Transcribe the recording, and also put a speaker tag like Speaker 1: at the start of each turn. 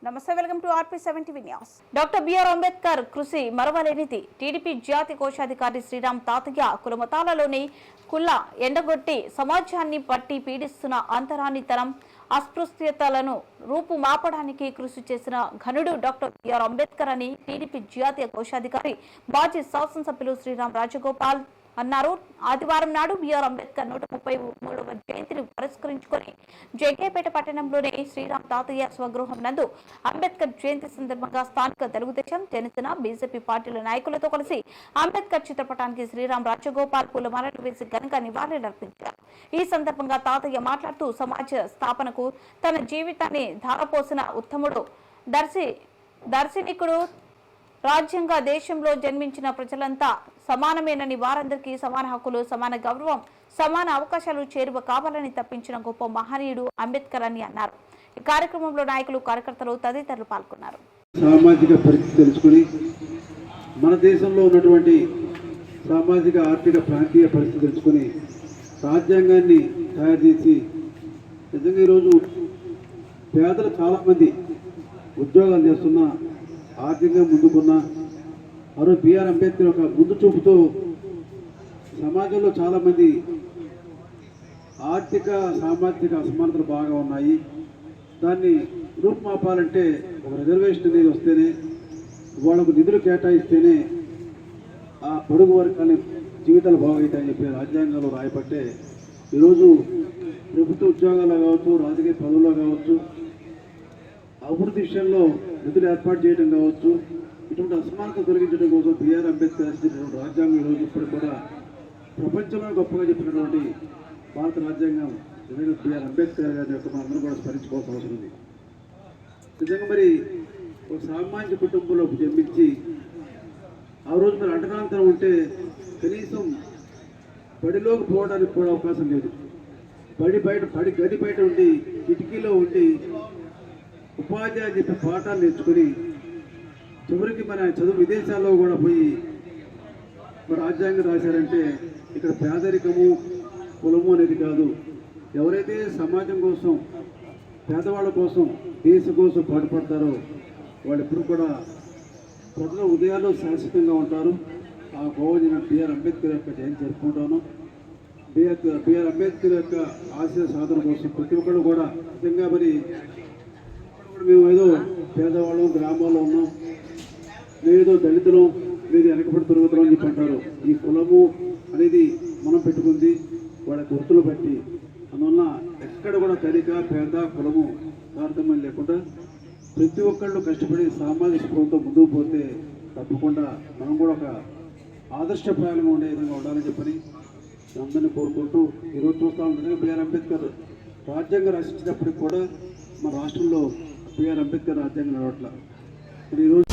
Speaker 1: నమస్తే, welcome to RP7 TV news. Doctor B R Ambedkar కృషి మరవలేనిది. టీడీపీ జాతీయ కోశాధికారి శ్రీరామ్ తాతయ్య కులమతాలలోని కుల ఎండగొట్టి సమాజాన్ని పట్టి పీడిస్తున్న అంతరానితనం అస్పృశ్యతలను రూపుమాపడానికి కృషి చేసిన ఘనుడు డాక్టర్ బిఆర్ అంబేద్కర్ అని టీడీపీ జాతీయ కోశాధికారి మాజీ శాసనసభ్యులు శ్రీరామ్ రాజగోపాల్ అన్నారు. ఆదివారం నాడు బిఆర్ అంబేద్కర్ 133వ జయంతిని పురస్కరించుకొని జగ్గేపేట పట్టణంలోని శ్రీరామ్ తాతయ్య స్వగృహం నందు అంబేద్కర్ జయంతి సందర్భంగా స్థానిక తెలుగుదేశం, జనసేన, బీజేపీ పార్టీల నాయకులతో కలిసి అంబేద్కర్ చిత్రపటానికి శ్రీరామ్ రాజగోపాల్ పూలమాలలు వేసి ఘనంగా నివాళులర్పించారు. ఈ సందర్భంగా తాతయ్య మాట్లాడుతూ సమాజ స్థాపనకు తన జీవితాన్ని ధారపోసిన ఉత్తముడు, దర్శనికుడు, రాజ్యాంగ దేశంలో జన్మించిన ప్రజలంతా సమానమేనని, వారందరికీ సమాన హక్కులు, సమాన గౌరవం, సమాన అవకాశాలు చేరువ కావాలని తప్పించిన గొప్ప మహనీయుడు అంబేద్కర్ అని అన్నారు. ఈ కార్యక్రమంలో నాయకులు, కార్యకర్తలు తదితరులు పాల్గొన్నారు.
Speaker 2: సామాజిక పరిస్థితి తెలుసుకుని మన దేశంలో ఉన్నటువంటి సామాజిక, ఆర్థిక, ప్రాంతీయ పరిస్థితి తెలుసుకుని రాజ్యాంగాన్ని తయారు చేసి నిజంగా ఈరోజు పేదలు చాలామంది ఉద్యోగాలు చేస్తున్న, ఆర్థికంగా ముందుకున్న రోజు బిఆర్ అంబేద్కర్ ఒక ముందు చూపుతో సమాజంలో చాలామంది ఆర్థిక, సామాజిక అసమానతలు బాగా ఉన్నాయి. దాన్ని రూపుమాపాలంటే ఒక రిజర్వేషన్ అనేది వస్తేనే, వాళ్ళకు నిధులు కేటాయిస్తేనే ఆ పొడుగు వర్గాన్ని జీవితాలు బాగవుతాయని చెప్పి రాజ్యాంగంలో రాయబట్టే ఈరోజు ప్రభుత్వ ఉద్యోగాల్లో కావచ్చు, రాజకీయ పదవుల్లో కావచ్చు, అభివృద్ధి విషయంలో నిధులు ఏర్పాటు చేయడం కావచ్చు, ఇటువంటి అసమానత తొలగించడం కోసం బిఆర్ అంబేద్కర్ రచించినటువంటి రాజ్యాంగం ఈరోజు ఇప్పుడు కూడా ప్రపంచంలో గొప్పగా చెప్పినటువంటి భారత రాజ్యాంగం నిజంగా బిఆర్ అంబేద్కర్ గారి యొక్క మనందరూ కూడా స్మరించుకోవాల్సిన అవసరం ఉంది. నిజంగా మరి ఒక సామాన్య కుటుంబంలో జన్మించి ఆ రోజు మరి అంటరాంతరం ఉంటే కనీసం బడిలోకి పోవడానికి కూడా అవకాశం లేదు. బడి గది బయట ఉండి, కిటికీలో ఉండి ఉపాధ్యాయులు చెప్పే పాఠాలు నేర్చుకుని చివరికి మన చదువు విదేశాల్లో కూడా పోయి మరి రాజ్యాంగం రాశారంటే ఇక్కడ పేదరికము, కులము అనేది కాదు. ఎవరైతే సమాజం కోసం, పేదవాళ్ళ కోసం, దేశం కోసం పాటుపడతారో వాళ్ళు ఎప్పుడు కూడా ప్రజల ఉదయాల్లో శాశ్వతంగా ఉంటారు. ఆ గోవజన బిఆర్ అంబేద్కర్ యొక్క జయంతి జరుపుకుంటాను. బిఆర్ అంబేద్కర్ యొక్క ఆశయ సాధన కోసం ప్రతి ఒక్కరు కూడా నిజంగా మరి మేము ఏదో పేదవాళ్ళం, గ్రామాల్లో ఉన్నాం, మేమేదో దళితులం, మీరు వెనకబడి తిరుగుతాం అని చెప్పి అంటారు. ఈ కులము అనేది మనం పెట్టుకుంది వాళ్ళ గుర్తులు బట్టి. అందువల్ల ఎక్కడ కూడా తరిక, పేద, కులము తారతమ్యం లేకుండా ప్రతి ఒక్కళ్ళు కష్టపడి సామాజిక స్పృహతో ముందుకు పోతే తప్పకుండా మనం కూడా ఒక ఆదర్శప్రాయంగా ఉండే విధంగా ఉండాలని చెప్పని అందరినీ కోరుకుంటూ ఈరోజు చూస్తా ఉంటుంది. బిఆర్ అంబేద్కర్ రాజ్యాంగం రచించినప్పటికి కూడా మన రాష్ట్రంలో బిఆర్ అంబేద్కర్ రాజ్యాంగం నడవట్ల. ఈరోజు